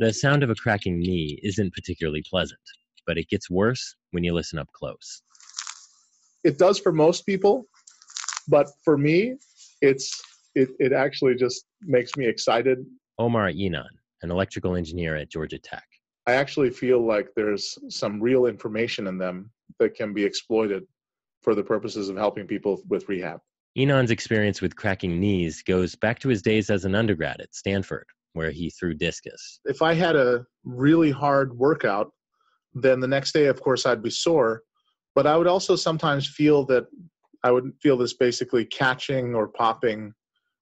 The sound of a cracking knee isn't particularly pleasant, but it gets worse when you listen up close. It does for most people, but for me, it actually just makes me excited. Omar Inan, an electrical engineer at Georgia Tech. I actually feel like there's some real information in them that can be exploited for the purposes of helping people with rehab. Inan's experience with cracking knees goes back to his days as an undergrad at Stanford, where he threw discus. If I had a really hard workout, then the next day, of course, I'd be sore, but I would also sometimes feel that I would feel this basically catching or popping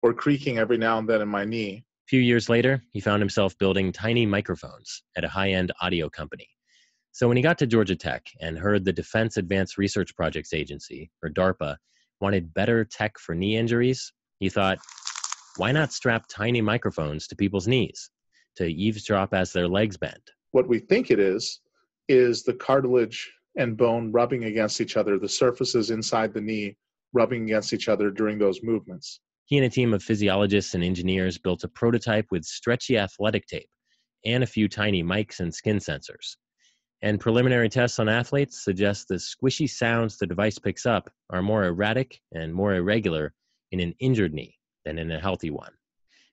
or creaking every now and then in my knee. A few years later, he found himself building tiny microphones at a high-end audio company. So when he got to Georgia Tech and heard the Defense Advanced Research Projects Agency, or DARPA, wanted better tech for knee injuries, he thought, why not strap tiny microphones to people's knees to eavesdrop as their legs bend? What we think it is the cartilage and bone rubbing against each other, the surfaces inside the knee rubbing against each other during those movements. He and a team of physiologists and engineers built a prototype with stretchy athletic tape and a few tiny mics and skin sensors. And preliminary tests on athletes suggest the squishy sounds the device picks up are more erratic and more irregular in an injured knee than in a healthy one,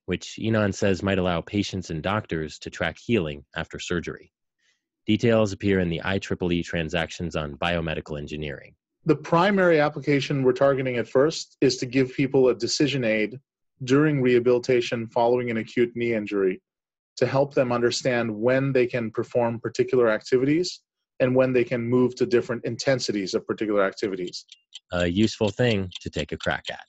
which Inan says might allow patients and doctors to track healing after surgery. Details appear in the IEEE transactions on biomedical engineering. The primary application we're targeting at first is to give people a decision aid during rehabilitation following an acute knee injury to help them understand when they can perform particular activities and when they can move to different intensities of particular activities. A useful thing to take a crack at.